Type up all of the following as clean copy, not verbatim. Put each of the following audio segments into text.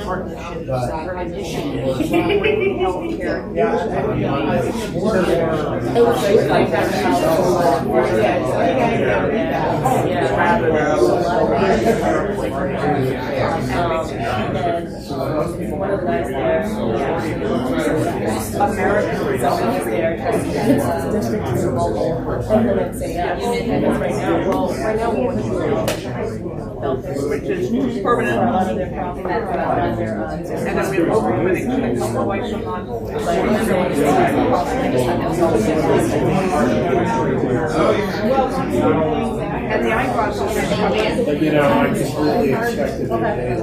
partnerships or initiatives for healthcare. One of the guys there, American results there, district is mobile implementing right now we're Which is permanent. for a lot of their property, And then we have open clinics a couple twice a month. And the eyeglasses are coming in. But I completely expected it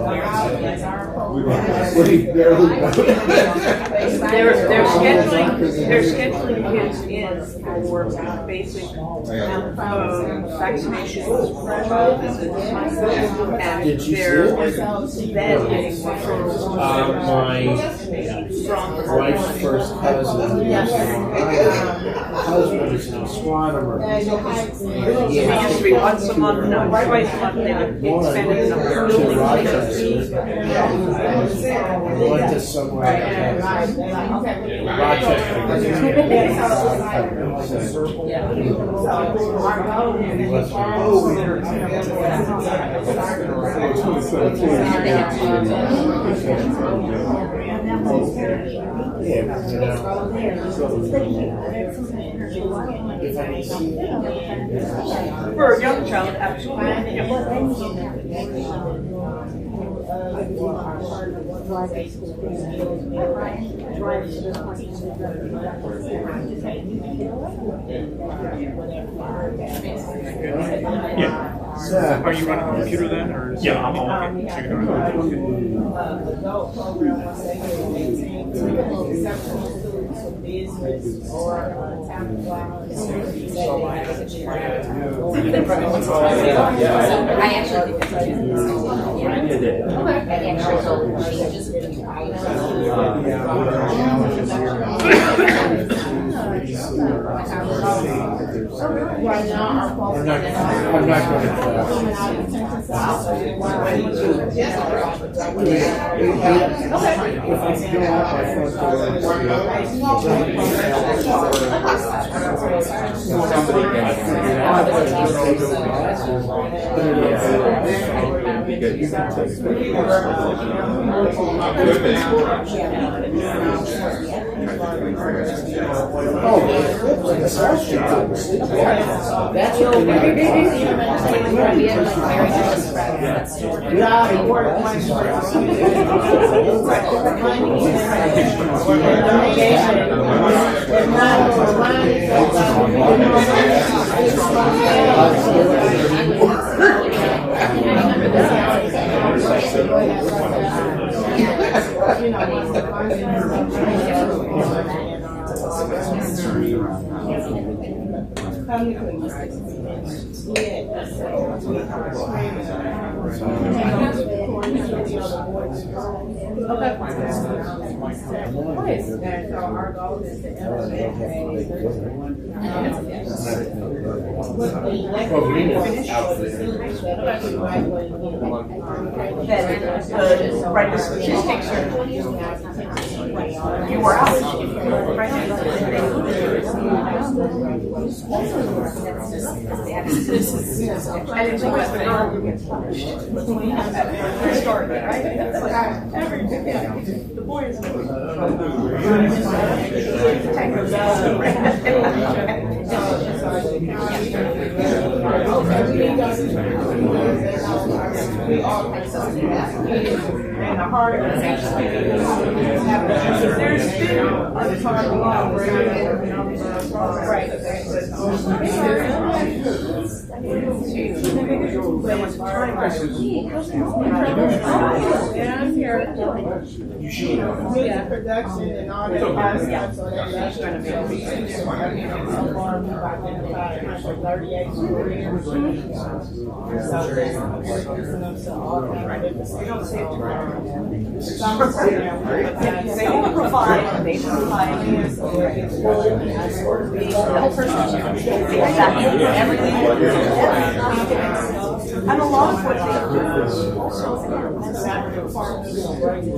They're scheduling kids in for basic vaccinations, visits, and they're then getting referrals from my wife's first cousin, husband is an astronomer. It used to be once a month, no, twice a month, they expanded the number. To Rochester. Went to somewhere For a young child, absolutely. Yeah. Are you running a computer then, or? Yeah, I'm on. I actually think I'm not going to if I go out my front Our goal is to Right, the statistics are, you were out. And it's always the girl who gets punished. Story, right? That's like the boy is and the heart there's been a time production and all that stuff, so that's going to be so far we've identified 38 careers. They don't provide, they provide the whole person. Exactly. Everything. And a lot of what they do.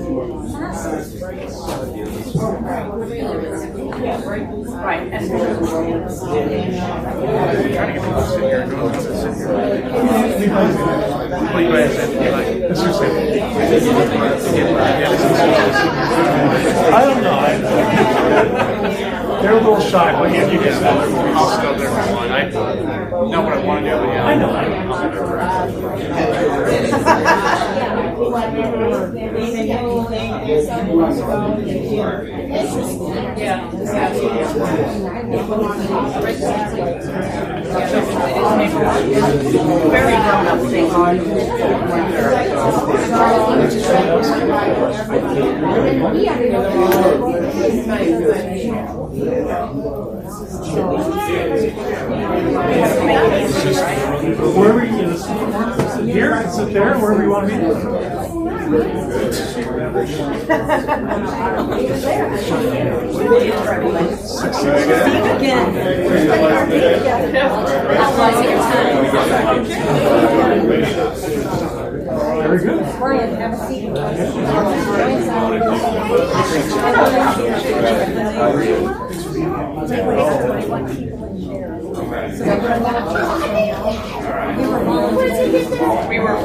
Right. And Trying to get people to sit here and no one wants to sit here. Well, you guys said, like, let's just say, I don't know. They're a little shy, but yeah, you can. I'll still there for one. I know what I want to do, but yeah. I know. very grown up thing on. Wherever you here, sit there, wherever you want to be. Very good. Brian, have a seat. We were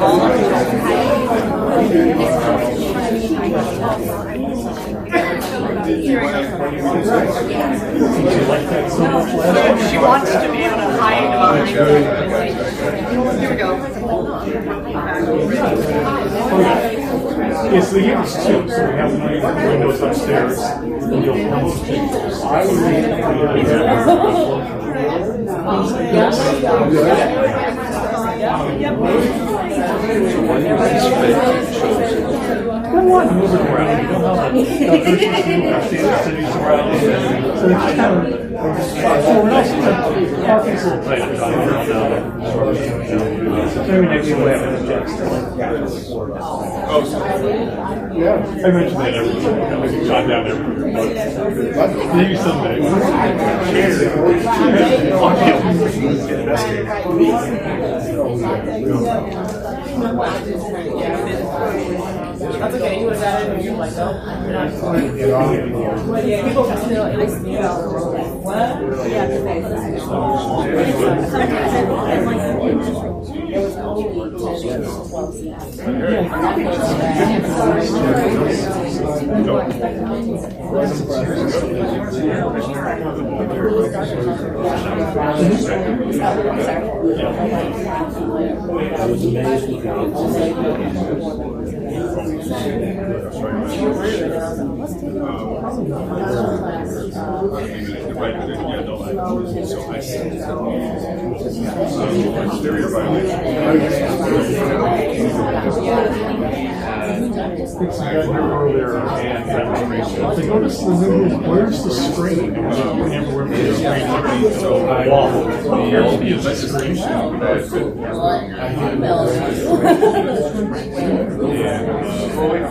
She wants to be able to hide behind. Here we go. Yes, the units too, so we have windows upstairs, and you'll have those pictures. I would Come on, move it around. You know how the cities around. So it's kind of, we're not parking's a little tighter down there. Maybe next week we'll have an adjust. Yeah, I mentioned that every time. Maybe jot down every. Maybe someday. That's okay, you would have added it, you're like, no. But yeah, people can still, it is, you know, what? Yeah, today. It was only I was amazed with where's the screen? Where's the screen?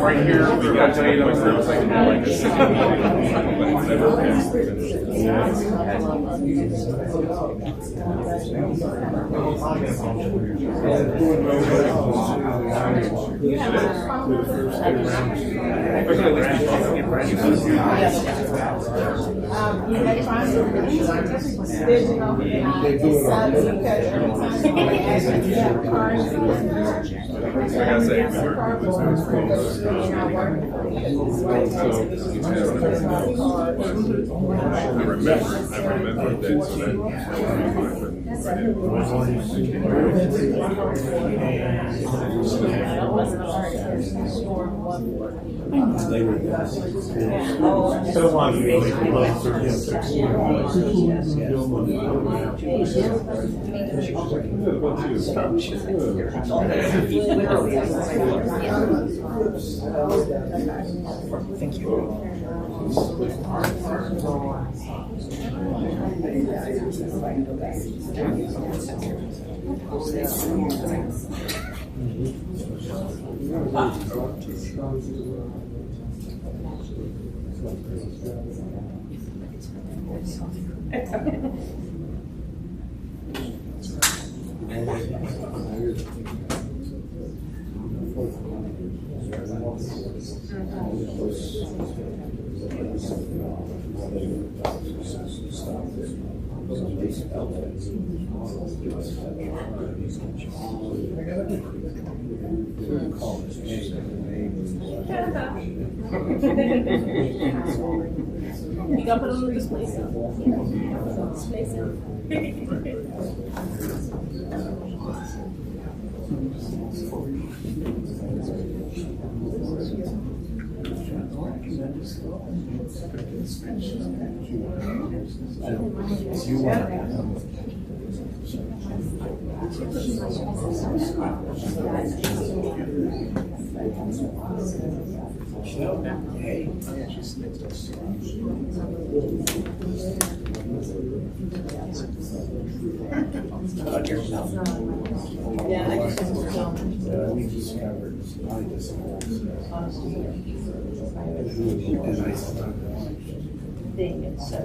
Right here, we got to tell you that it's like I remember that. So long you really love 36. Thank you. You gotta put them in display stuff. Display stuff. Yeah, I just We discovered thing and so.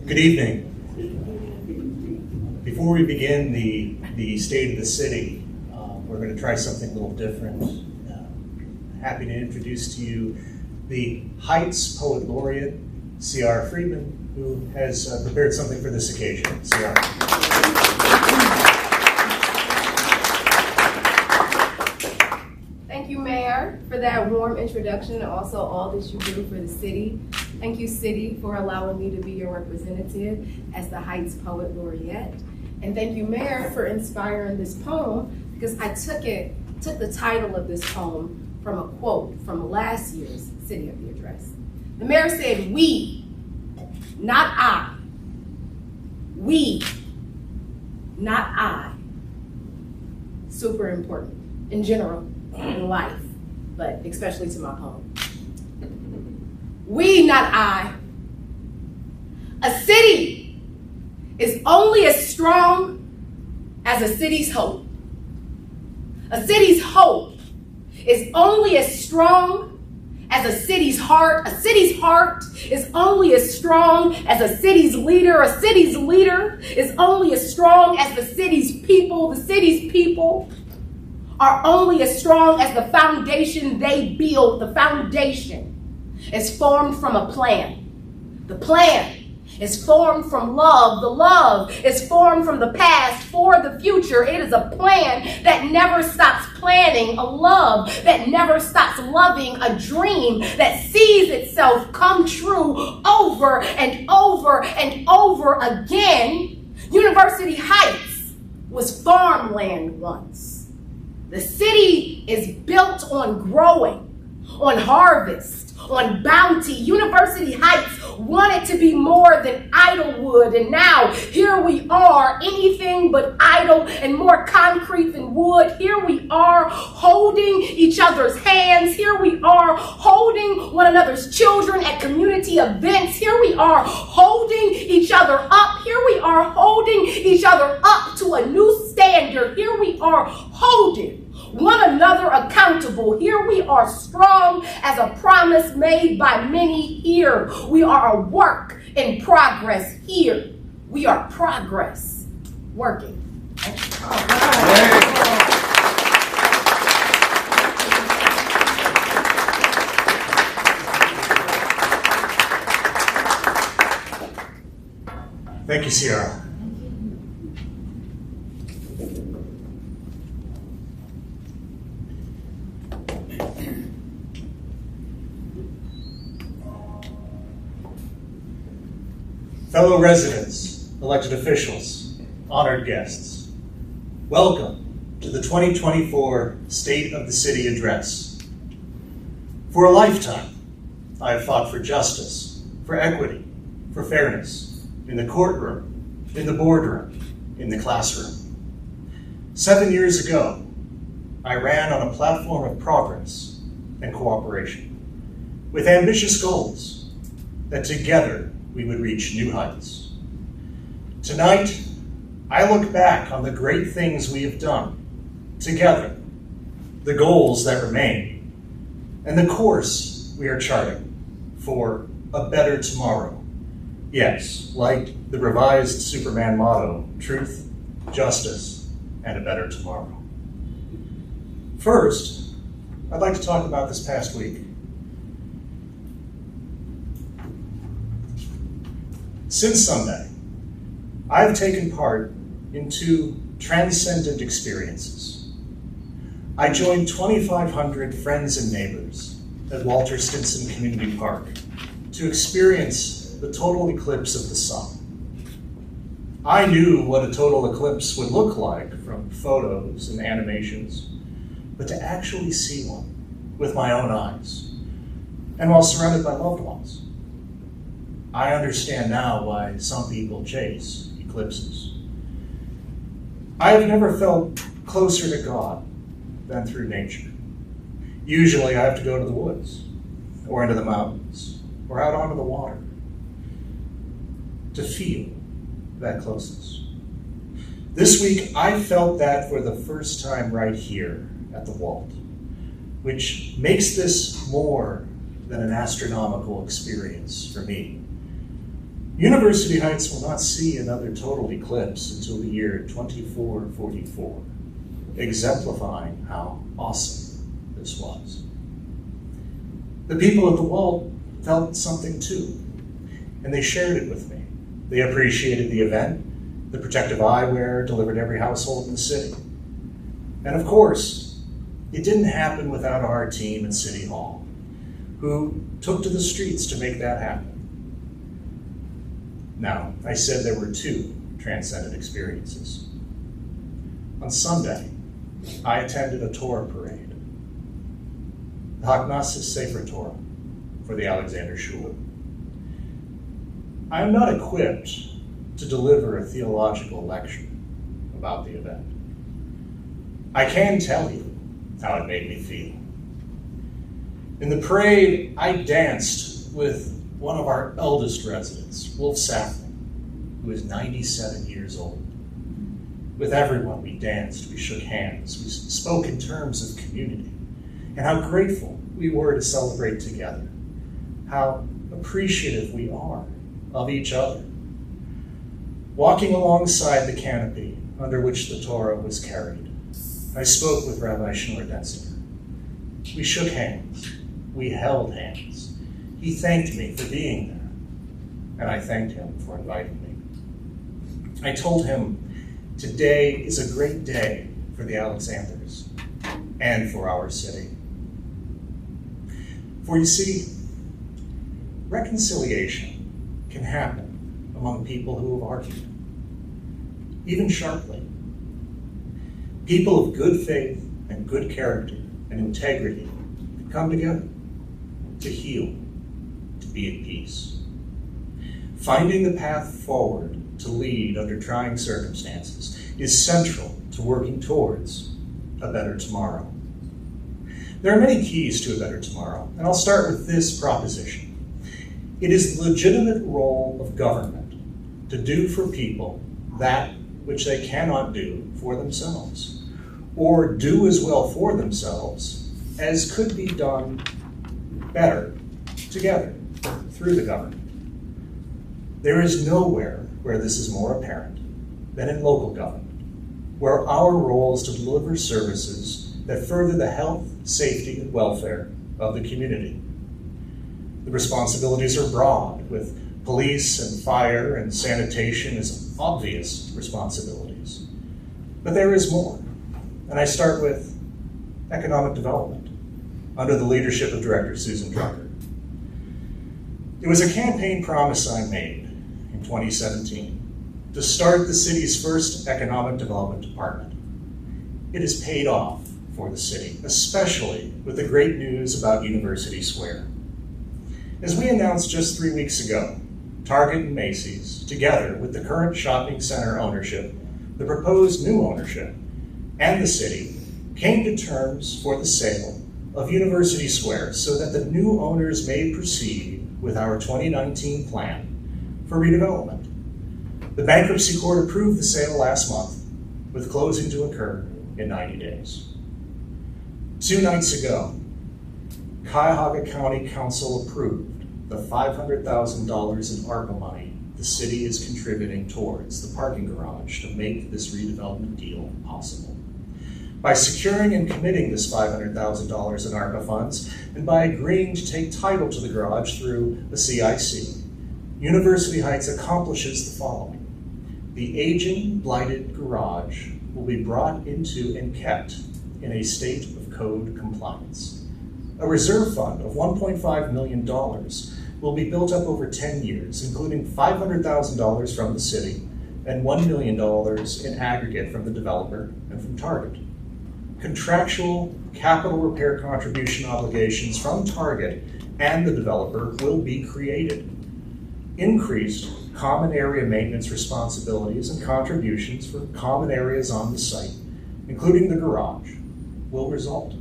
Good evening. Before we begin the state of the city, we're going to try something a little different. Happy to introduce to you the Heights Poet Laureate, C.R. Friedman, who has prepared something for this occasion. C.R. Thank you, Mayor, for that warm introduction and also all that you do for the city. Thank you, City, for allowing me to be your representative as the Heights Poet Laureate. And thank you, Mayor, for inspiring this poem, because I took the title of this poem from a quote from last year's City of the Address. The mayor said, "We, not I. We, not I." Super important in general, in life, but especially to my poem. We, not I. A city is only as strong as a city's hope. A city's hope is only as strong as a city's heart. A city's heart is only as strong as a city's leader. A city's leader is only as strong as the city's people. The city's people are only as strong as the foundation they build. The foundation is formed from a plan. The plan is formed from love. The love is formed from the past for the future. It is a plan that never stops planning, a love that never stops loving, a dream that sees itself come true over and over and over again. University Heights was farmland once. The city is built on growing, on harvest, on bounty. University Heights wanted to be more than Idlewood, and now here we are, anything but idle and more concrete than wood. Here we are holding each other's hands. Here we are holding one another's children at community events. Here we are holding each other up. Here we are holding each other up to a new standard. Here we are holding one another accountable. Here we are strong as a promise made by many here. We are a work in progress here. We are progress working. Thank you, Sierra. Fellow residents, elected officials, honored guests, welcome to the 2024 State of the City Address. For a lifetime, I have fought for justice, for equity, for fairness, in the courtroom, in the boardroom, in the classroom. 7 years ago, I ran on a platform of progress and cooperation, with ambitious goals that together we would reach new heights. Tonight, I look back on the great things we have done together, the goals that remain, and the course we are charting for a better tomorrow. Yes, like the revised Superman motto, truth, justice, and a better tomorrow. First, I'd like to talk about this past week. Since Sunday, I've taken part in two transcendent experiences. I joined 2,500 friends and neighbors at Walter Stinson Community Park to experience the total eclipse of the sun. I knew what a total eclipse would look like from photos and animations, but to actually see one with my own eyes, and while surrounded by loved ones, I understand now why some people chase eclipses. I have never felt closer to God than through nature. Usually I have to go to the woods, or into the mountains, or out onto the water to feel that closeness. This week, I felt that for the first time right here at the Walt, which makes this more than an astronomical experience for me. University Heights will not see another total eclipse until the year 2444, exemplifying how awesome this was. The people at the Walt felt something too, and they shared it with me. They appreciated the event, the protective eyewear delivered to every household in the city. And of course, it didn't happen without our team at City Hall, who took to the streets to make that happen. Now, I said there were two transcendent experiences. On Sunday, I attended a Torah parade, the Haknasas Sefer Torah for the Alexander Shul. I am not equipped to deliver a theological lecture about the event. I can tell you how it made me feel. In the parade, I danced with one of our eldest residents, Wolf Safran, who is 97 years old. With everyone, we danced, we shook hands, we spoke in terms of community, and how grateful we were to celebrate together, how appreciative we are of each other. Walking alongside the canopy under which the Torah was carried, I spoke with Rabbi Shneur Denzinger. We shook hands, we held hands. He thanked me for being there, and I thanked him for inviting me. I told him today is a great day for the Alexanders and for our city. For you see, reconciliation can happen among people who have argued, even sharply. People of good faith and good character and integrity can come together to heal, to be at peace. Finding the path forward to lead under trying circumstances is central to working towards a better tomorrow. There are many keys to a better tomorrow, and I'll start with this proposition. It is the legitimate role of government to do for people that which they cannot do for themselves, or do as well for themselves as could be done better together through the government. There is nowhere where this is more apparent than in local government, where our role is to deliver services that further the health, safety, and welfare of the community. The responsibilities are broad, with police and fire and sanitation as obvious responsibilities. But there is more, and I start with economic development under the leadership of Director Susan Drucker. It was a campaign promise I made in 2017 to start the city's first economic development department. It has paid off for the city, especially with the great news about University Square. As we announced just 3 weeks ago, Target and Macy's, together with the current shopping center ownership, the proposed new ownership, and the city, came to terms for the sale of University Square so that the new owners may proceed with our 2019 plan for redevelopment. The bankruptcy court approved the sale last month, with closing to occur in 90 days. 2 nights ago, Cuyahoga County Council approved the $500,000 in ARPA money the city is contributing towards the parking garage to make this redevelopment deal possible. By securing and committing this $500,000 in ARPA funds, and by agreeing to take title to the garage through a CIC, University Heights accomplishes the following. The aging, blighted garage will be brought into and kept in a state of code compliance. A reserve fund of $1.5 million will be built up over 10 years, including $500,000 from the city and $1 million in aggregate from the developer and from Target. Contractual capital repair contribution obligations from Target and the developer will be created. Increased common area maintenance responsibilities and contributions for common areas on the site, including the garage, will result,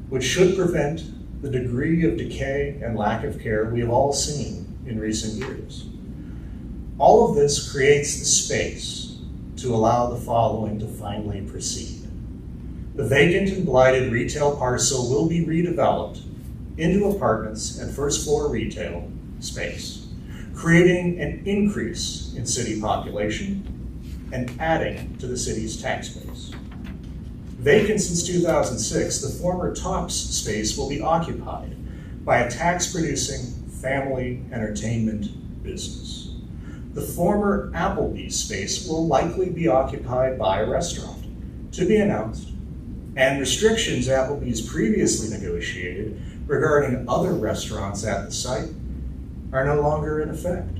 which should prevent the degree of decay and lack of care we have all seen in recent years. All of this creates the space to allow the following to finally proceed. The vacant and blighted retail parcel will be redeveloped into apartments and first floor retail space, creating an increase in city population and adding to the city's tax base. Vacant since 2006, the former Tops space will be occupied by a tax-producing family entertainment business. The former Applebee's space will likely be occupied by a restaurant, to be announced, and restrictions Applebee's previously negotiated regarding other restaurants at the site are no longer in effect.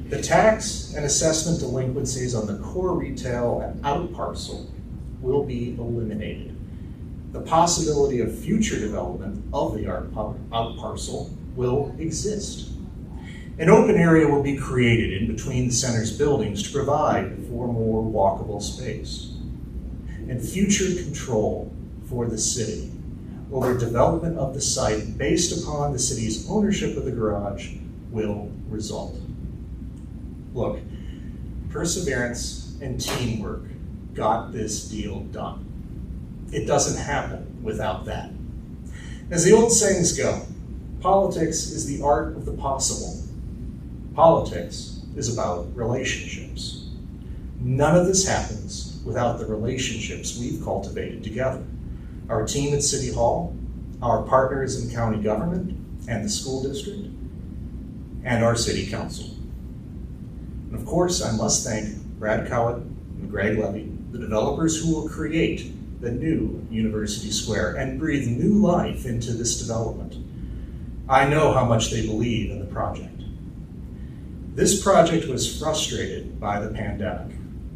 The tax and assessment delinquencies on the core retail and out parcel will be eliminated. The possibility of future development of the out parcel will exist. An open area will be created in between the center's buildings to provide for more walkable space. And future control for the city over development of the site based upon the city's ownership of the garage will result. Look, perseverance and teamwork got this deal done. It doesn't happen without that. As the old sayings go, politics is the art of the possible. Politics is about relationships. None of this happens without the relationships we've cultivated together. Our team at City Hall, our partners in county government and the school district, and our city council. And of course, I must thank Brad Cowett and Greg Levy, the developers who will create the new University Square and breathe new life into this development. I know how much they believe in the project. This project was frustrated by the pandemic,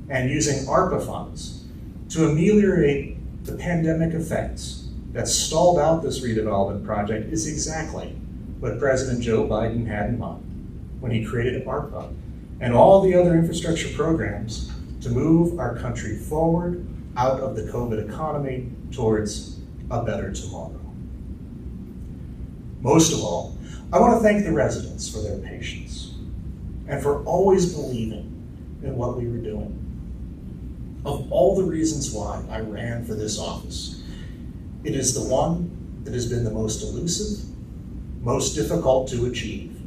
and using ARPA funds to ameliorate the pandemic effects that stalled out this redevelopment project is exactly what President Joe Biden had in mind when he created ARPA and all the other infrastructure programs to move our country forward out of the COVID economy towards a better tomorrow. Most of all, I want to thank the residents for their patience and for always believing in what we were doing. Of all the reasons why I ran for this office, it is the one that has been the most elusive, most difficult to achieve,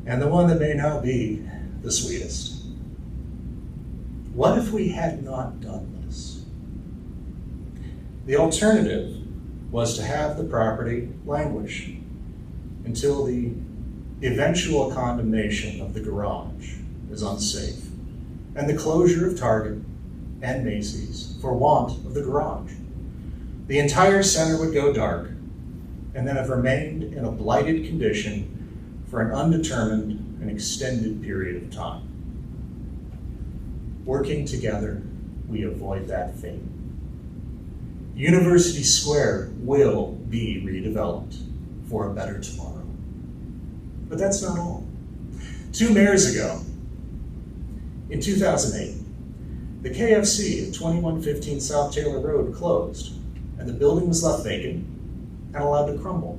and the one that may now be the sweetest. What if we had not done this? The alternative was to have the property languish until the eventual condemnation of the garage is unsafe and the closure of Target and Macy's for want of the garage. The entire center would go dark and then have remained in a blighted condition for an undetermined and extended period of time. Working together, we avoid that fate. University Square will be redeveloped for a better tomorrow. But that's not all. 2 mayors ago, in 2008, The KFC at 2115 South Taylor Road closed, and the building was left vacant and allowed to crumble.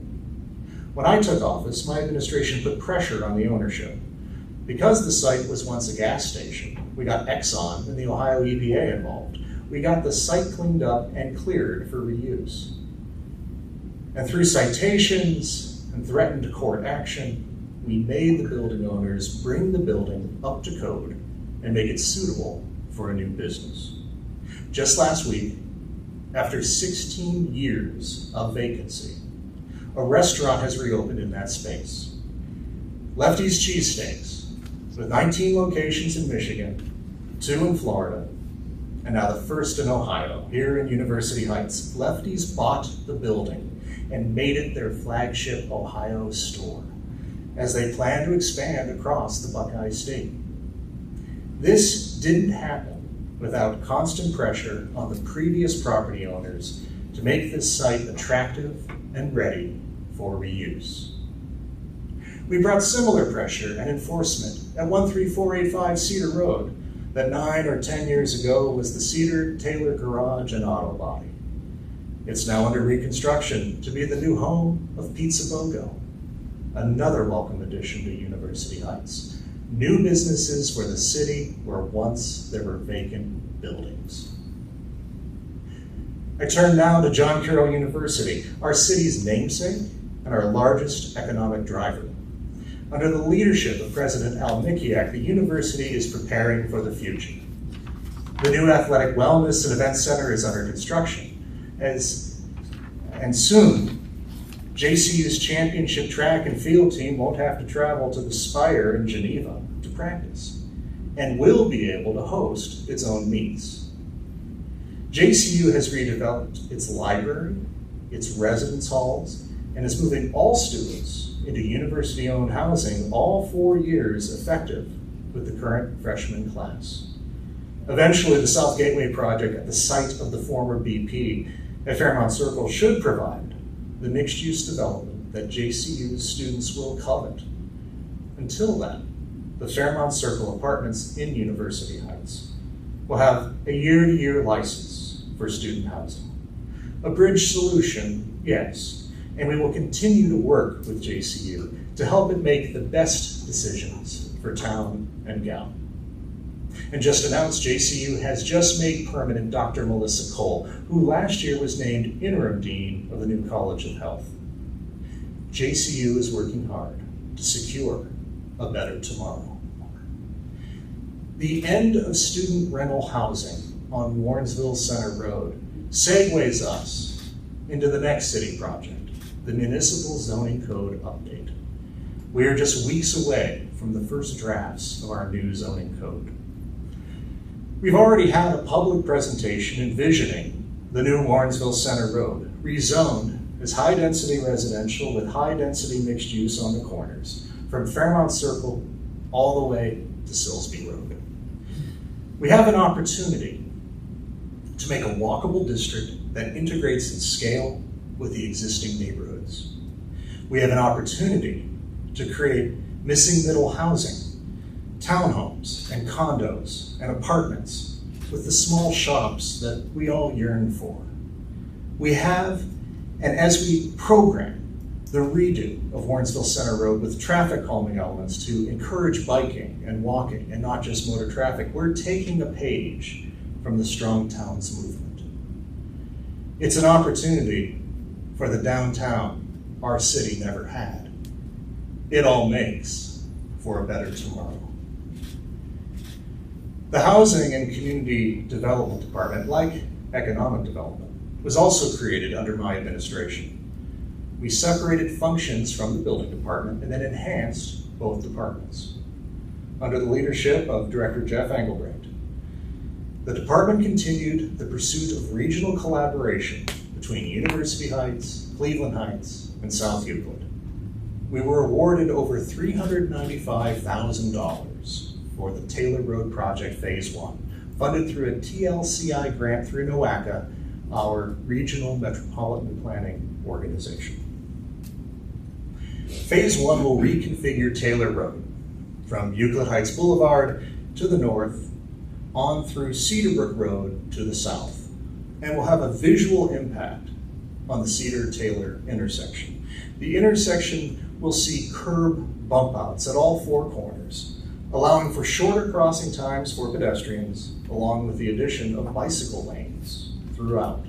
When I took office, my administration put pressure on the ownership. Because the site was once a gas station, we got Exxon and the Ohio EPA involved. We got the site cleaned up and cleared for reuse. And through citations and threatened court action, we made the building owners bring the building up to code and make it suitable for a new business. Just last week, after 16 years of vacancy, a restaurant has reopened in that space. Lefty's Cheesesteaks, with 19 locations in Michigan, 2 in Florida, and now the first in Ohio, here in University Heights. Lefty's bought the building and made it their flagship Ohio store, as they plan to expand across the Buckeye State. This didn't happen without constant pressure on the previous property owners to make this site attractive and ready for reuse. We brought similar pressure and enforcement at 13485 Cedar Road that 9 or 10 years ago was the Cedar Taylor Garage and Auto Body. It's now under reconstruction to be the new home of Pizza BOGO, another welcome addition to University Heights. New businesses for the city where once there were vacant buildings. I turn now to John Carroll University, our city's namesake and our largest economic driver. Under the leadership of President Al Mikiak, the university is preparing for the future. The new athletic wellness and event center is under construction, and soon, JCU's championship track and field team won't have to travel to the Spire in Geneva to practice, and will be able to host its own meets. JCU has redeveloped its library, its residence halls, and is moving all students into university-owned housing all 4 years effective with the current freshman class. Eventually, the South Gateway project at the site of the former BP at Fairmount Circle should provide the mixed-use development that JCU's students will covet. Until then, the Fairmount Circle apartments in University Heights will have a year-to-year license for student housing. A bridge solution, yes, and we will continue to work with JCU to help it make the best decisions for town and gown. And just announced, JCU has just made permanent Dr. Melissa Cole, who last year was named interim dean of the new College of Health. JCU is working hard to secure a better tomorrow. The end of student rental housing on Warrensville Center Road segues us into the next city project, the Municipal Zoning Code update. We are just weeks away from the first drafts of our new zoning code. We've already had a public presentation envisioning the new Warrensville Center Road, rezoned as high-density residential with high-density mixed use on the corners, from Fairmount Circle all the way to Silsby Road. We have an opportunity to make a walkable district that integrates in scale with the existing neighborhoods. We have an opportunity to create missing middle housing, townhomes and condos and apartments with the small shops that we all yearn for. We have, and as we program the redo of Warrensville Center Road with traffic calming elements to encourage biking and walking and not just motor traffic, we're taking a page from the Strong Towns movement. It's an opportunity for the downtown our city never had. It all makes for a better tomorrow. The Housing and Community Development Department, like Economic Development, was also created under my administration. We separated functions from the Building Department and then enhanced both departments. Under the leadership of Director Jeff Engelbrecht, the department continued the pursuit of regional collaboration between University Heights, Cleveland Heights, and South Euclid. We were awarded over $395,000 for the Taylor Road Project Phase 1, funded through a TLCI grant through NOACA, our regional metropolitan planning organization. Phase 1 will reconfigure Taylor Road from Euclid Heights Boulevard to the north on through Cedarbrook Road to the south, and will have a visual impact on the Cedar-Taylor intersection. The intersection will see curb bump outs at all four corners, allowing for shorter crossing times for pedestrians, along with the addition of bicycle lanes throughout.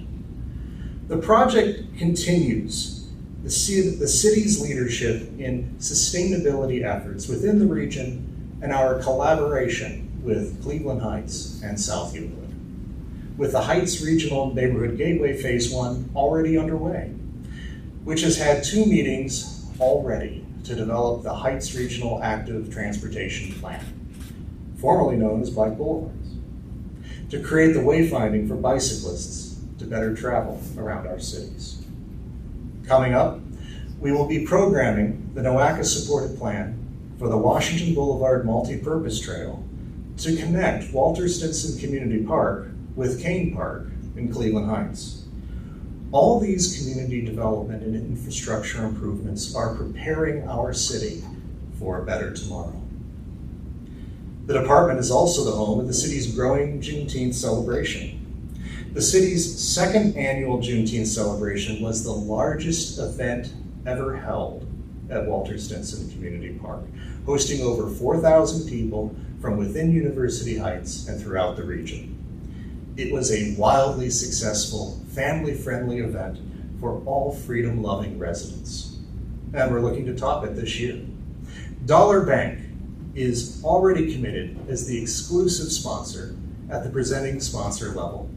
The project continues the city's leadership in sustainability efforts within the region and our collaboration with Cleveland Heights and South Euclid, with the Heights Regional Neighborhood Gateway Phase 1 already underway, which has had 2 meetings already to develop the Heights Regional Active Transportation Plan, formerly known as Bike Boulevards, to create the wayfinding for bicyclists to better travel around our cities. Coming up, we will be programming the NOACA supported plan for the Washington Boulevard Multi-Purpose Trail to connect Walter Stinson Community Park with Kane Park in Cleveland Heights. All these community development and infrastructure improvements are preparing our city for a better tomorrow. The department is also the home of the city's growing Juneteenth celebration. The city's second annual Juneteenth celebration was the largest event ever held at Walter Stinson Community Park, hosting over 4,000 people from within University Heights and throughout the region. It was a wildly successful, family-friendly event for all freedom-loving residents. And we're looking to top it this year. Dollar Bank is already committed as the exclusive sponsor at the presenting sponsor level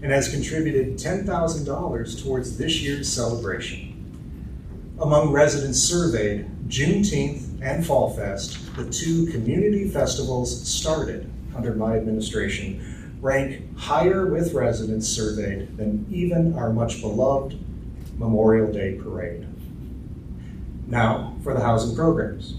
and has contributed $10,000 towards this year's celebration. Among residents surveyed, Juneteenth and Fall Fest, the 2 community festivals started under my administration, rank higher with residents surveyed than even our much beloved Memorial Day Parade. Now for the housing programs.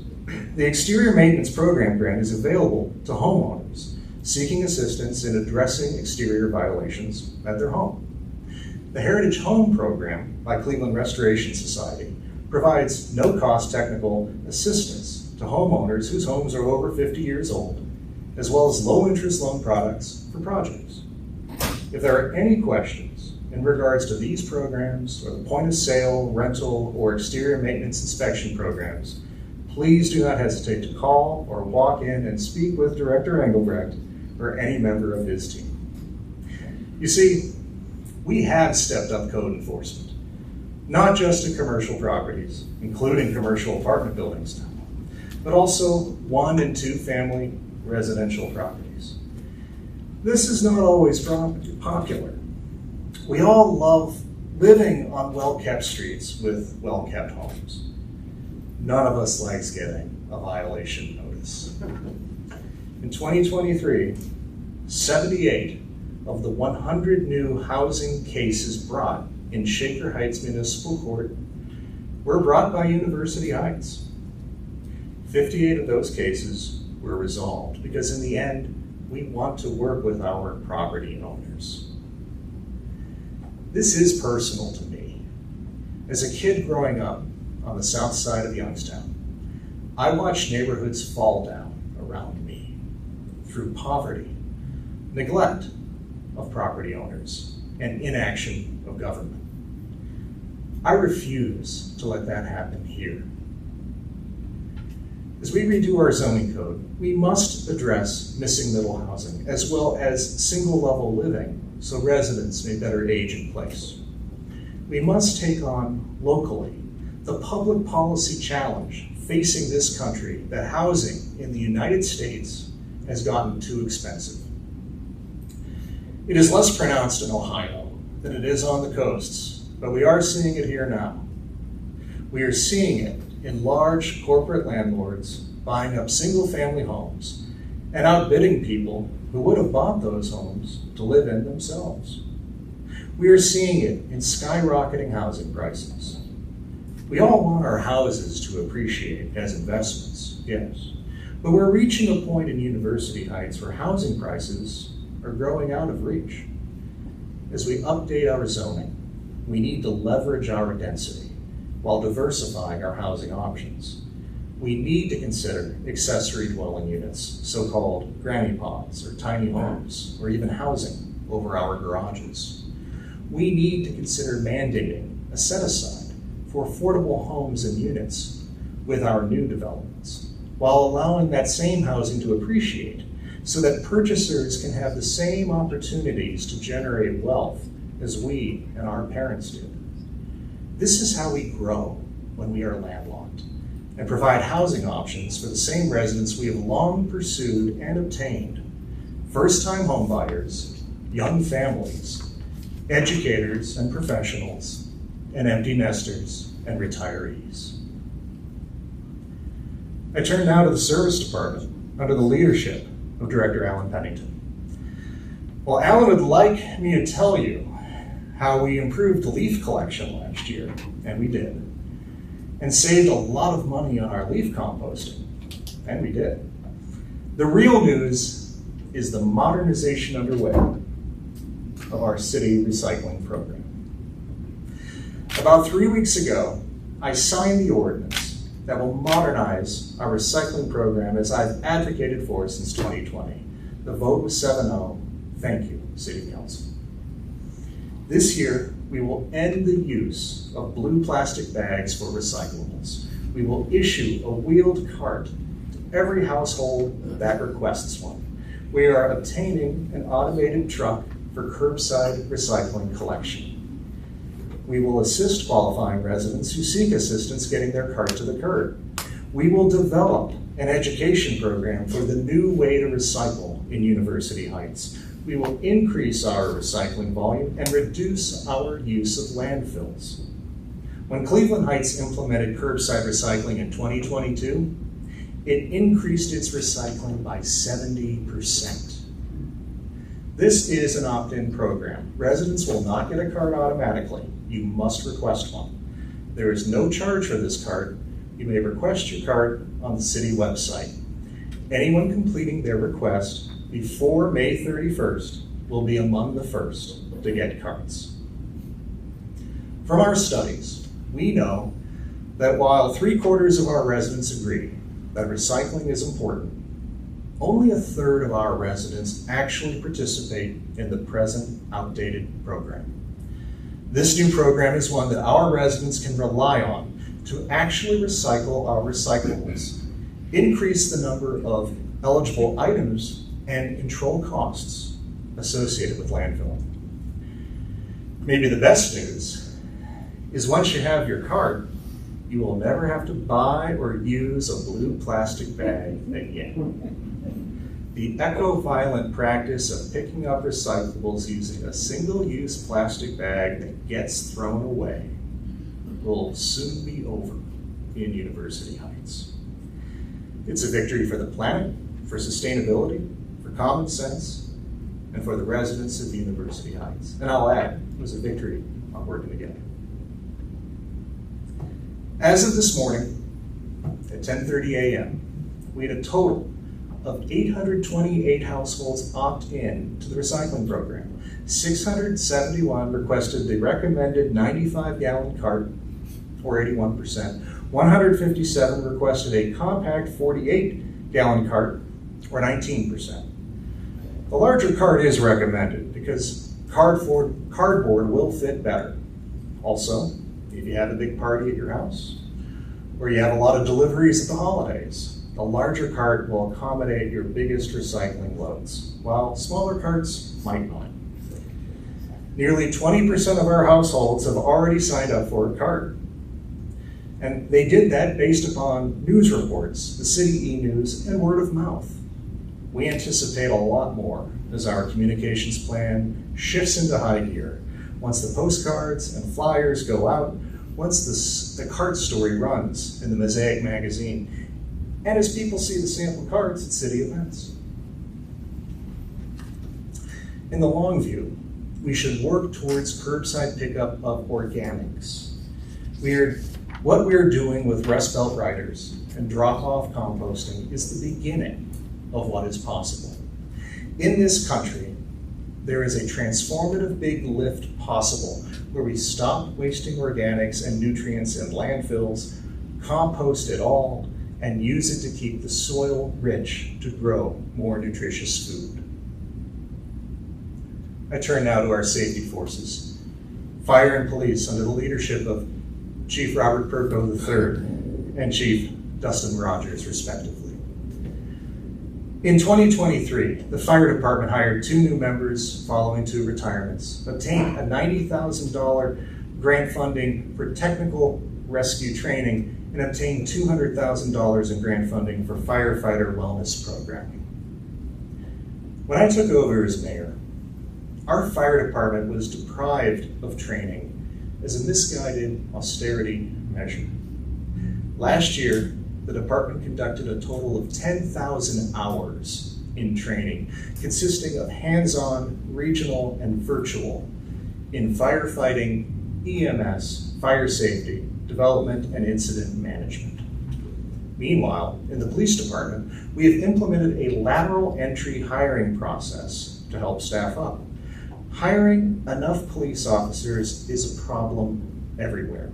The Exterior Maintenance Program grant is available to homeowners seeking assistance in addressing exterior violations at their home. The Heritage Home Program by Cleveland Restoration Society provides no-cost technical assistance to homeowners whose homes are over 50 years old, as well as low-interest loan products for projects. If there are any questions in regards to these programs or the point-of-sale, rental, or exterior maintenance inspection programs, please do not hesitate to call or walk in and speak with Director Engelbrecht or any member of his team. You see, we have stepped up code enforcement, not just in commercial properties, including commercial apartment buildings, but also 1 and 2 family residential properties. This is not always popular. We all love living on well-kept streets with well-kept homes. None of us likes getting a violation notice. In 2023, 78 of the 100 new housing cases brought in Shaker Heights Municipal Court were brought by University Heights. 58 of those cases were resolved because in the end, we want to work with our property owners. This is personal to me. As a kid growing up on the south side of Youngstown, I watched neighborhoods fall down around me through poverty, neglect of property owners, and inaction of government. I refuse to let that happen here. As we redo our zoning code, we must address missing middle housing as well as single level living so residents may better age in place. We must take on locally the public policy challenge facing this country that housing in the United States has gotten too expensive. It is less pronounced in Ohio than it is on the coasts, but we are seeing it here now. We are seeing it in large corporate landlords buying up single-family homes and outbidding people who would have bought those homes to live in themselves. We are seeing it in skyrocketing housing prices. We all want our houses to appreciate as investments, yes, but we're reaching a point in University Heights where housing prices are growing out of reach. As we update our zoning, we need to leverage our density while diversifying our housing options. We need to consider accessory dwelling units, so-called granny pods or tiny homes, or even housing over our garages. We need to consider mandating a set-aside for affordable homes and units with our new developments, while allowing that same housing to appreciate so that purchasers can have the same opportunities to generate wealth as we and our parents did. This is how we grow when we are landlocked and provide housing options for the same residents we have long pursued and obtained: first-time homebuyers, young families, educators and professionals, and empty nesters and retirees. I turn now to the service department under the leadership of Director Alan Pennington. Well, Alan would like me to tell you how we improved the leaf collection last year, and we did, and saved a lot of money on our leaf composting, and we did. The real news is the modernization underway of our city recycling program. About 3 weeks ago, I signed the ordinance that will modernize our recycling program as I've advocated for since 2020. The vote was 7-0. Thank you, City Council. This year, we will end the use of blue plastic bags for recyclables. We will issue a wheeled cart to every household that requests one. We are obtaining an automated truck for curbside recycling collection. We will assist qualifying residents who seek assistance getting their cart to the curb. We will develop an education program for the new way to recycle in University Heights. We will increase our recycling volume and reduce our use of landfills. When Cleveland Heights implemented curbside recycling in 2022, it increased its recycling by 70%. This is an opt-in program. Residents will not get a cart automatically. You must request one. There is no charge for this cart. You may request your cart on the city website. Anyone completing their request before May 31st will be among the first to get carts. From our studies, we know that while 3/4 of our residents agree that recycling is important, only 1/3 of our residents actually participate in the present outdated program. This new program is one that our residents can rely on to actually recycle our recyclables, increase the number of eligible items, and control costs associated with landfilling. Maybe the best news is once you have your cart, you will never have to buy or use a blue plastic bag again. The eco-violent practice of picking up recyclables using a single-use plastic bag that gets thrown away will soon be over in University Heights. It's a victory for the planet, for sustainability, for common sense, and for the residents of University Heights. And I'll add, it was a victory on working together. As of this morning, at 10:30 a.m., we had a total of 828 households opt in to the recycling program. 671 requested the recommended 95-gallon cart, or 81%. 157 requested a compact 48-gallon cart, or 19%. The larger cart is recommended because cardboard will fit better. Also, if you have a big party at your house, or you have a lot of deliveries at the holidays, the larger cart will accommodate your biggest recycling loads, while smaller carts might not. Nearly 20% of our households have already signed up for a cart. And they did that based upon news reports, the city e-news, and word of mouth. We anticipate a lot more as our communications plan shifts into high gear. Once the postcards and flyers go out, once the cart story runs in the Mosaic magazine, and as people see the sample carts at city events. In the long view, we should work towards curbside pickup of organics. What we're doing with Rust Belt Riders and drop-off composting is the beginning of what is possible. In this country, there is a transformative big lift possible where we stop wasting organics and nutrients in landfills, compost it all, and use it to keep the soil rich to grow more nutritious food. I turn now to our safety forces, fire and police under the leadership of Chief Robert Perko III and Chief Dustin Rogers, respectively. In 2023, the fire department hired 2 new members following 2 retirements, obtained a $90,000 grant funding for technical rescue training, and obtained $200,000 in grant funding for firefighter wellness programming. When I took over as mayor, our fire department was deprived of training as a misguided austerity measure. Last year, the department conducted a total of 10,000 hours in training, consisting of hands-on, regional, and virtual in firefighting, EMS, fire safety, development, and incident management. Meanwhile, in the police department, we have implemented a lateral entry hiring process to help staff up. Hiring enough police officers is a problem everywhere.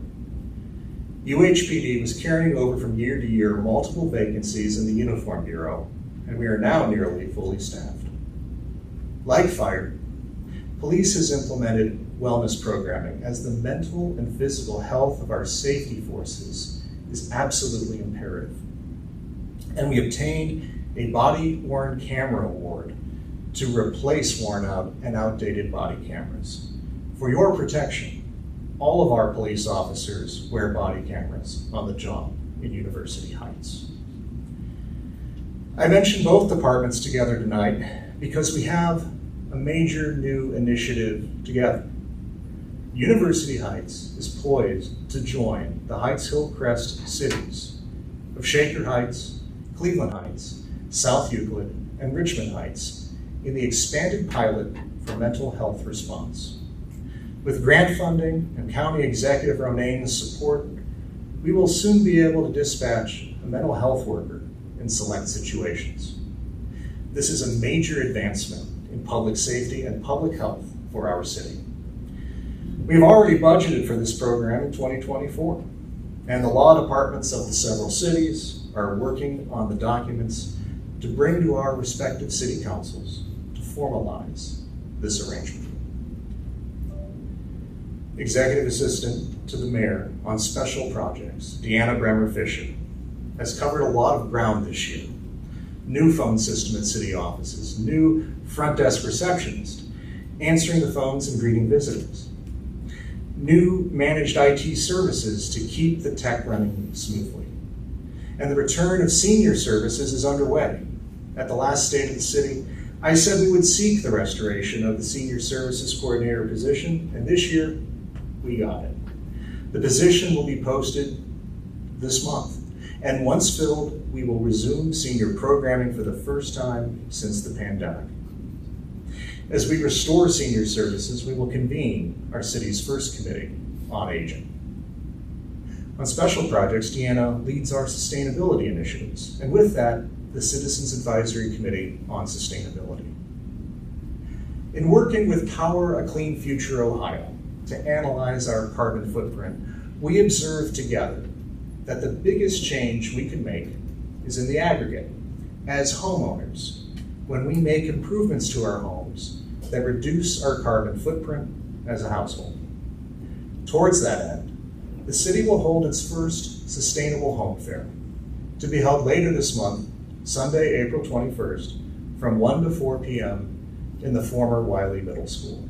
UHPD was carrying over from year to year multiple vacancies in the Uniform Bureau, and we are now nearly fully staffed. Like fire, police has implemented wellness programming as the mental and physical health of our safety forces is absolutely imperative. And we obtained a body-worn camera award to replace worn out and outdated body cameras. For your protection, all of our police officers wear body cameras on the job in University Heights. I mentioned both departments together tonight because we have a major new initiative together. University Heights is poised to join the Heights-Hillcrest cities of Shaker Heights, Cleveland Heights, South Euclid, and Richmond Heights in the expanded pilot for mental health response. With grant funding and County Executive Ronane's support, we will soon be able to dispatch a mental health worker in select situations. This is a major advancement in public safety and public health for our city. We've already budgeted for this program in 2024, and the law departments of the several cities are working on the documents to bring to our respective city councils to formalize this arrangement. Executive Assistant to the Mayor on Special Projects, Deanna Bremer Fisher, has covered a lot of ground this year. New phone system at city offices, new front desk receptionist, answering the phones and greeting visitors, new managed IT services to keep the tech running smoothly. And the return of senior services is underway. At the last State of the City, I said we would seek the restoration of the Senior Services Coordinator position, and this year, we got it. The position will be posted this month, and once filled, we will resume senior programming for the first time since the pandemic. As we restore senior services, we will convene our city's first committee on aging. On special projects, Deanna leads our sustainability initiatives, and with that, the Citizens Advisory Committee on Sustainability. In working with Power a Clean Future Ohio to analyze our carbon footprint, we observed together that the biggest change we can make is in the aggregate, as homeowners, when we make improvements to our homes that reduce our carbon footprint as a household. Towards that end, the city will hold its first Sustainable Home Fair, to be held later this month, Sunday, April 21st, from 1 to 4 p.m. in the former Wiley Middle School.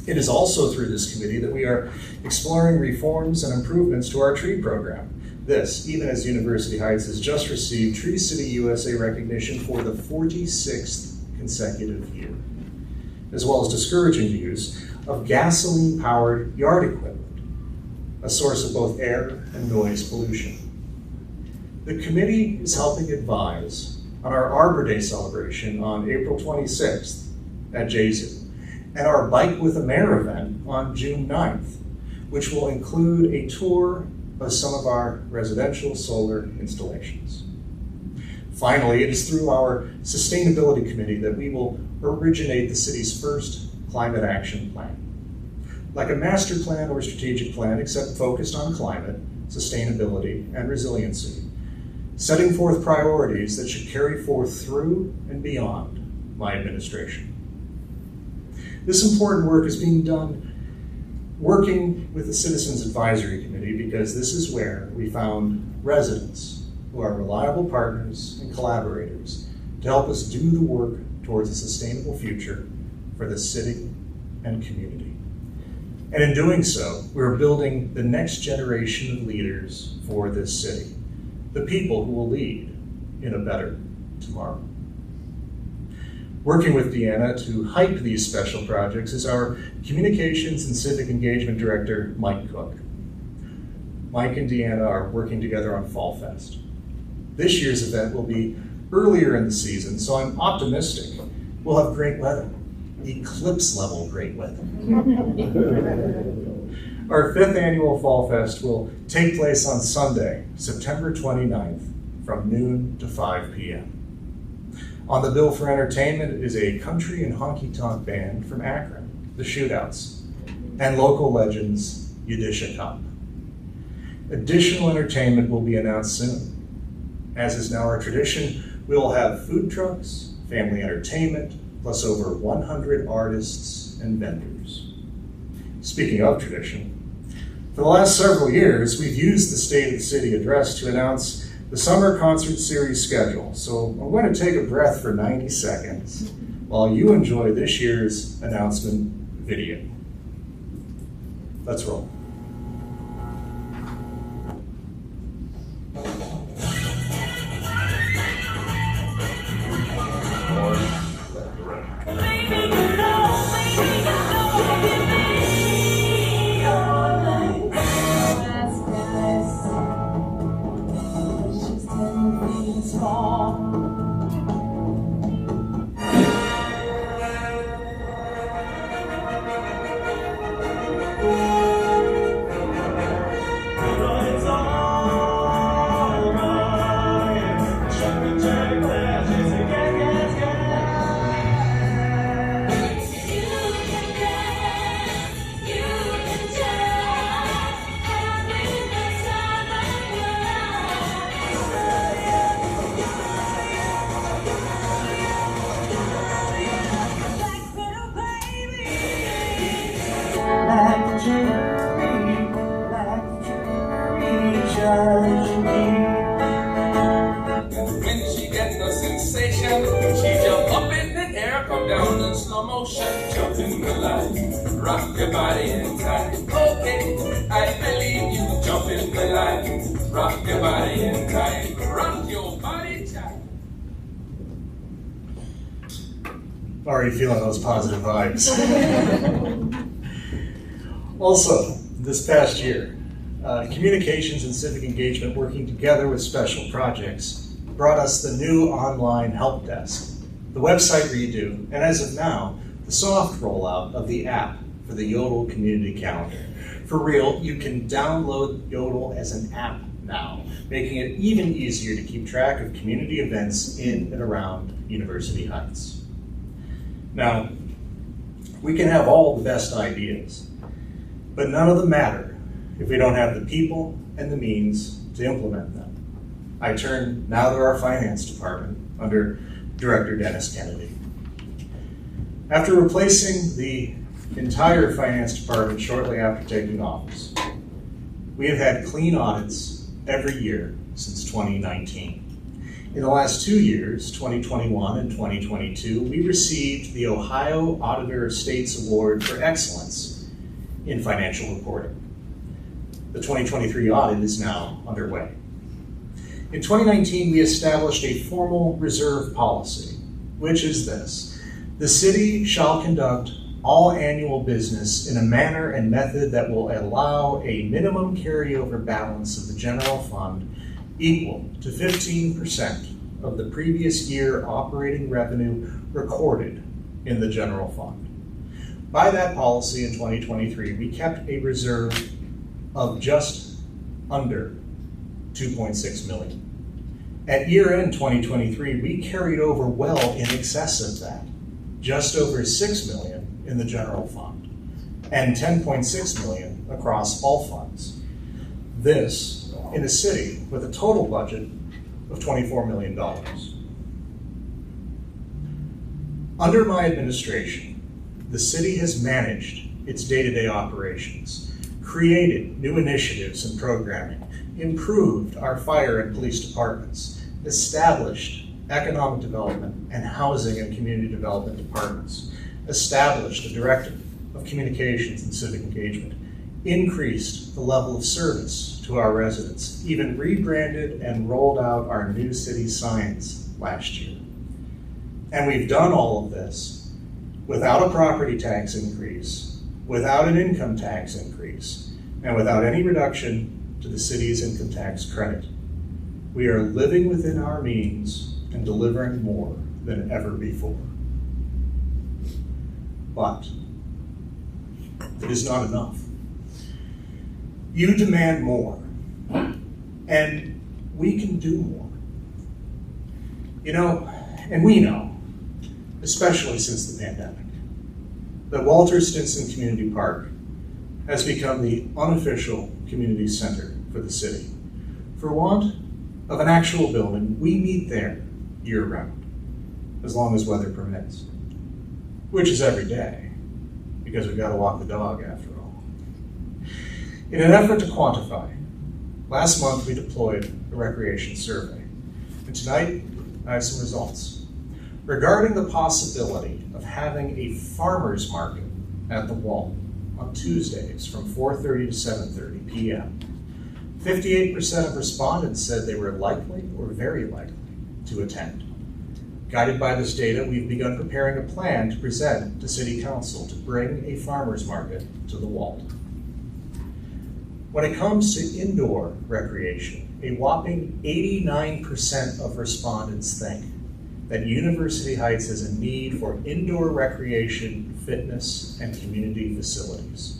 It is also through this committee that we are exploring reforms and improvements to our tree program. This, even as University Heights has just received Tree City USA recognition for the 46th consecutive year, as well as discouraging the use of gasoline-powered yard equipment, a source of both air and noise pollution. The committee is helping advise on our Arbor Day celebration on April 26th at JZoo, and our Bike with a Mayor event on June 9th, which will include a tour of some of our residential solar installations. Finally, it is through our Sustainability Committee that we will originate the city's first climate action plan. Like a master plan or strategic plan, except focused on climate, sustainability, and resiliency, setting forth priorities that should carry forth through and beyond my administration. This important work is being done working with the Citizens Advisory Committee because this is where we found residents who are reliable partners and collaborators to help us do the work towards a sustainable future for the city and community. And in doing so, we're building the next generation of leaders for this city, the people who will lead in a better tomorrow. Working with Deanna to hype these special projects is our Communications and Civic Engagement Director, Mike Cook. Mike and Deanna are working together on Fall Fest. This year's event will be earlier in the season, so I'm optimistic we'll have great weather, eclipse level great weather. Our 5th annual Fall Fest will take place on Sunday, September 29th, from noon to 5 p.m. On the bill for entertainment is a country and honky-tonk band from Akron, the Shootouts, and local legends, Yidisha Cup. Additional entertainment will be announced soon. As is now our tradition, we will have food trucks, family entertainment, plus over 100 artists and vendors. Speaking of tradition, for the last several years, we've used the State of the City address to announce the summer concert series schedule. So I'm going to take a breath for 90 seconds while you enjoy this year's announcement video. Let's roll. When she gets the sensation, she jump up in the air, come down in slow motion, jump in the line, rock your body in time. Okay, I believe you. Jump in the line, rock your body in time, rock your body tight. Already feeling those positive vibes. Also, this past year, Communications and Civic Engagement, working together with special projects, brought us the new online help desk, the website redo, and as of now, the soft rollout of the app for the Yodel Community Calendar. For real, you can download Yodel as an app now, making it even easier to keep track of community events in and around University Heights. Now, we can have all the best ideas, but none of them matter if we don't have the people and the means to implement them. I turn now to our finance department under Director Dennis Kennedy. After replacing the entire finance department shortly after taking office, we have had clean audits every year since 2019. In the last 2 years, 2021 and 2022, we received the Ohio Auditor of States Award for Excellence in Financial Reporting. The 2023 audit is now underway. In 2019, we established a formal reserve policy, which is this: the city shall conduct all annual business in a manner and method that will allow a minimum carryover balance of the general fund equal to 15% of the previous year operating revenue recorded in the general fund. By that policy in 2023, we kept a reserve of just under $2.6 million. At year-end 2023, we carried over well in excess of that, just over $6 million in the general fund, and $10.6 million across all funds. This in a city with a total budget of of $24 million. Under my administration, the city has managed its day-to-day operations, created new initiatives and programming, improved our fire and police departments, established economic development and housing and community development departments, established a director of communications and civic engagement, increased the level of service to our residents, even rebranded and rolled out our new city signs last year. And we've done all of this without a property tax increase, without an income tax increase, and without any reduction to the city's income tax credit. We are living within our means and delivering more than ever before. But it is not enough. You demand more, and we can do more. You know, and we know, especially since the pandemic, that Walter Stinson Community Park has become the unofficial community center for the city. For want of an actual building, we meet there year-round, as long as weather permits, which is every day, because we've got to walk the dog after all. In an effort to quantify, last month we deployed a recreation survey, and tonight I have some results regarding the possibility of having a farmer's market at the Wall on Tuesdays from 4:30 to 7:30 p.m. 58% of respondents said they were likely or very likely to attend. Guided by this data, we've begun preparing a plan to present to City Council to bring a farmer's market to the Wall. When it comes to indoor recreation, a whopping 89% of respondents think that University Heights has a need for indoor recreation, fitness, and community facilities.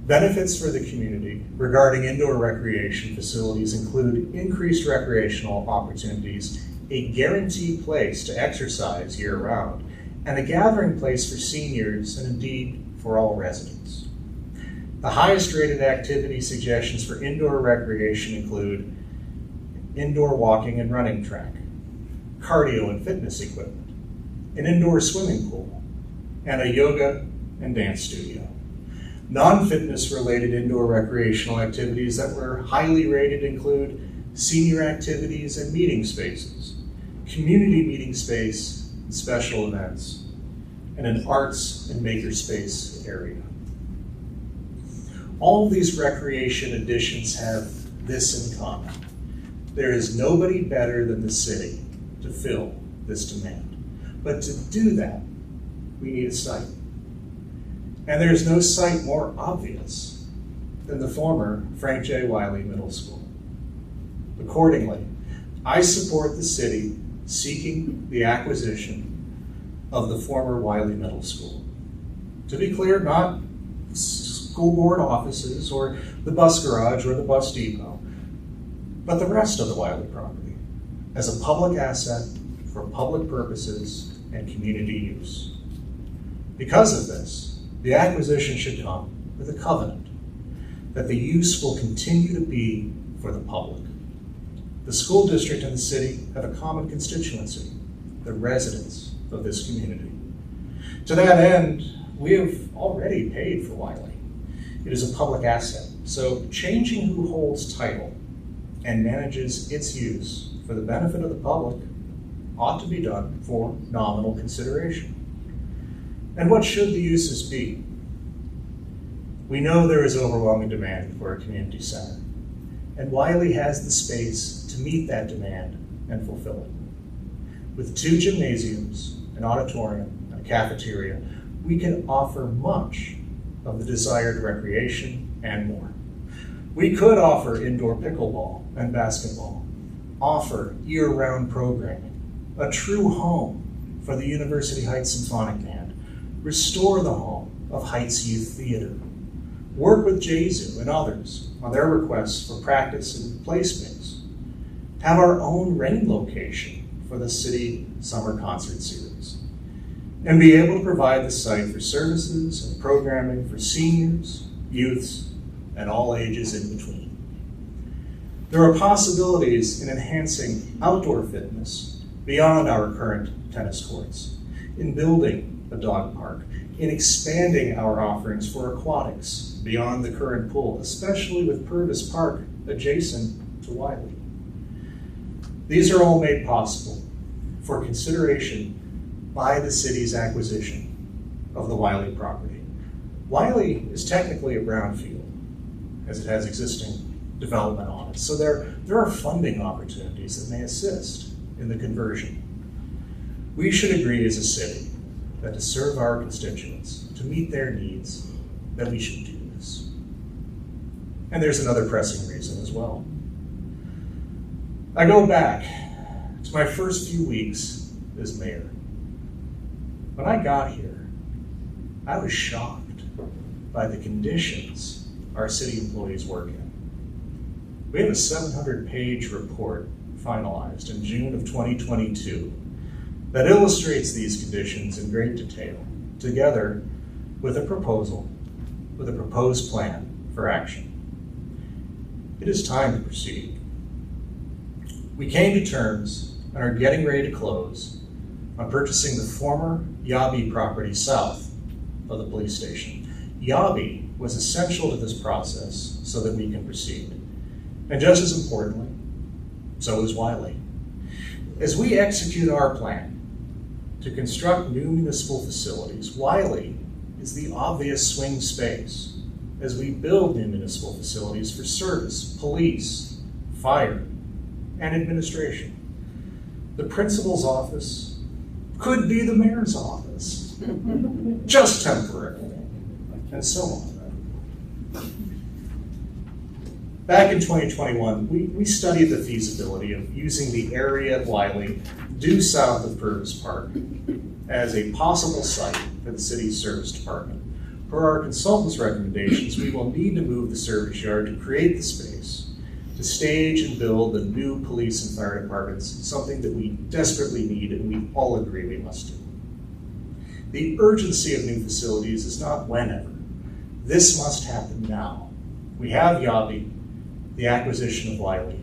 Benefits for the community regarding indoor recreation facilities include increased recreational opportunities, a guaranteed place to exercise year-round, and a gathering place for seniors and indeed for all residents. The highest rated activity suggestions for indoor recreation include indoor walking and running track, cardio and fitness equipment, an indoor swimming pool, and a yoga and dance studio. Non-fitness related indoor recreational activities that were highly rated include senior activities and meeting spaces, community meeting space and special events, and an arts and makerspace area. All of these recreation additions have this in common. There is nobody better than the city to fill this demand. But to do that, we need a site. And there's no site more obvious than the former Frank J. Wiley Middle School. Accordingly, I support the city seeking the acquisition of the former Wiley Middle School. To be clear, not school board offices or the bus garage or the bus depot, but the rest of the Wiley property as a public asset for public purposes and community use. Because of this, the acquisition should come with a covenant that the use will continue to be for the public. The school district and the city have a common constituency, the residents of this community. To that end, we have already paid for Wiley. It is a public asset, so changing who holds title and manages its use for the benefit of the public ought to be done for nominal consideration. And what should the uses be? We know there is overwhelming demand for a community center, and Wiley has the space to meet that demand and fulfill it. With 2 gymnasiums, an auditorium, and a cafeteria, we can offer much of the desired recreation and more. We could offer indoor pickleball and basketball, offer year-round programming, a true home for the University Heights Symphonic Band, restore the home of Heights Youth Theater, work with Jesu and others on their requests for practice and play space, have our own rain location for the city summer concert series, and be able to provide the site for services and programming for seniors, youths, and all ages in between. There are possibilities in enhancing outdoor fitness beyond our current tennis courts, in building a dog park, in expanding our offerings for aquatics beyond the current pool, especially with Purvis Park adjacent to Wiley. These are all made possible for consideration by the city's acquisition of the Wiley property. Wiley is technically a brownfield, as it has existing development on it. So there are funding opportunities that may assist in the conversion. We should agree as a city that to serve our constituents, to meet their needs, that we should do this. And there's another pressing reason as well. I go back to my first few weeks as mayor. When I got here, I was shocked by the conditions our city employees work in. We have a 700-page report finalized in June of 2022 that illustrates these conditions in great detail, together with a proposed plan for action. It is time to proceed. We came to terms and are getting ready to close on purchasing the former Yabe property south of the police station. Yabe was essential to this process so that we can proceed. And just as importantly, so is Wiley. As we execute our plan to construct new municipal facilities, Wiley is the obvious swing space as we build new municipal facilities for service, police, fire, and administration. The principal's office could be the mayor's office, just temporarily, and so on. Back in 2021, we studied the feasibility of using the area of Wiley due south of Purvis Park as a possible site for the city's service department. Per our consultant's recommendations, we will need to move the service yard to create the space to stage and build the new police and fire departments, something that we desperately need and we all agree we must do. The urgency of new facilities is not whenever. This must happen now. We have Yabe. The acquisition of Wiley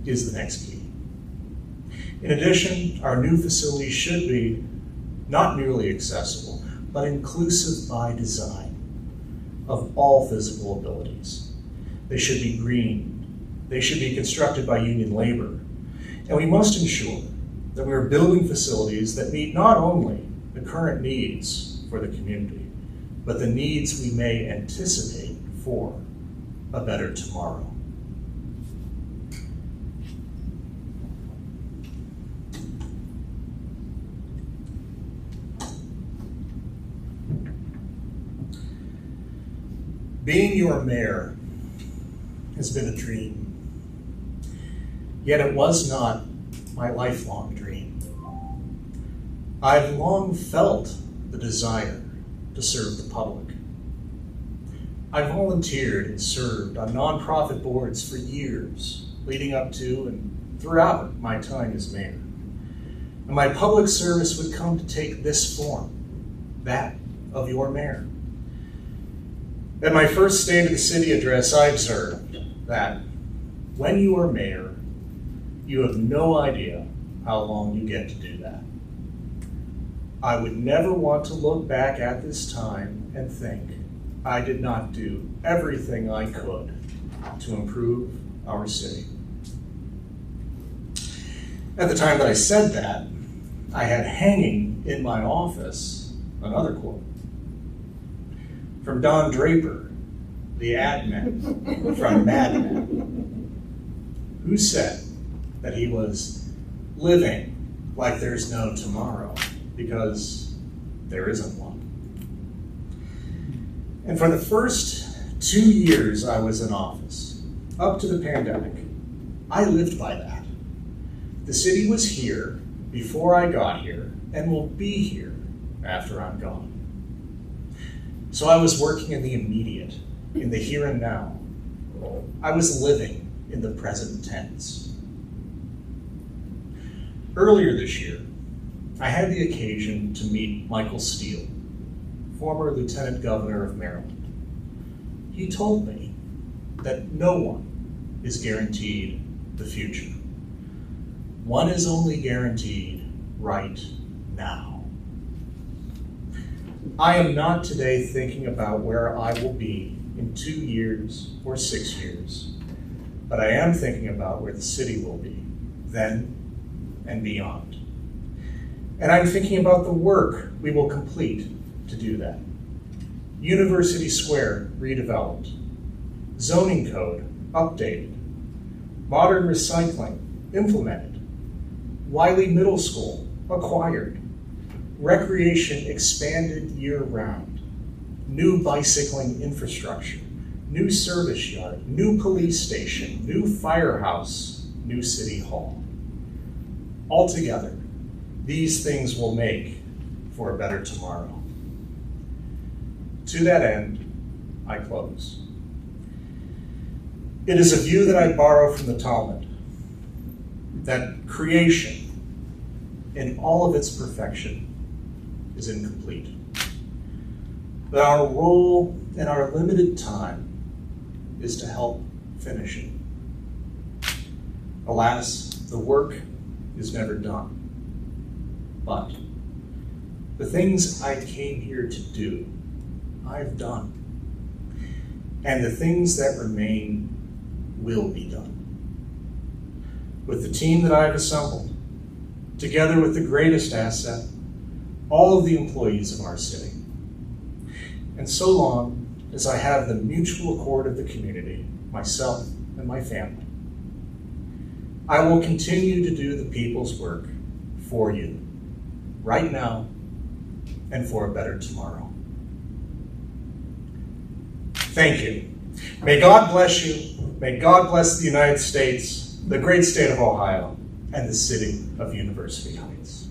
is the next key. In addition, our new facilities should be not merely accessible, but inclusive by design of all physical abilities. They should be green. They should be constructed by union labor. And we must ensure that we are building facilities that meet not only the current needs for the community, but the needs we may anticipate for a better tomorrow. Being your mayor has been a dream, yet it was not my lifelong dream. I've long felt the desire to serve the public. I volunteered and served on nonprofit boards for years, leading up to and throughout my time as mayor. And my public service would come to take this form, that of your mayor. At my first State of the City address, I observed that when you are mayor, you have no idea how long you get to do that. I would never want to look back at this time and think I did not do everything I could to improve our city. At the time that I said that, I had hanging in my office another quote from Don Draper, the admin from Mad Men, who said that he was living like there's no tomorrow because there isn't one. And for the first 2 years I was in office, up to the pandemic, I lived by that. The city was here before I got here and will be here after I'm gone. So I was working in the immediate, in the here and now. I was living in the present tense. Earlier this year, I had the occasion to meet Michael Steele, former Lieutenant Governor of Maryland. He told me that no one is guaranteed the future. One is only guaranteed right now. I am not today thinking about where I will be in 2 years or 6 years, but I am thinking about where the city will be then and beyond. And I'm thinking about the work we will complete to do that. University Square redeveloped, zoning code updated, modern recycling implemented, Wiley Middle School acquired, recreation expanded year-round, new bicycling infrastructure, new service yard, new police station, new firehouse, new city hall. Altogether, these things will make for a better tomorrow. To that end, I close. It is a view that I borrow from the Talmud, that creation, in all of its perfection, is incomplete. That our role in our limited time is to help finish it. Alas, the work is never done. But the things I came here to do, I've done. And the things that remain will be done. With the team that I've assembled, together with the greatest asset, all of the employees of our city. And so long as I have the mutual accord of the community, myself and my family, I will continue to do the people's work for you, right now and for a better tomorrow. Thank you. May God bless you. May God bless the United States, the great state of Ohio, and the city of University Heights.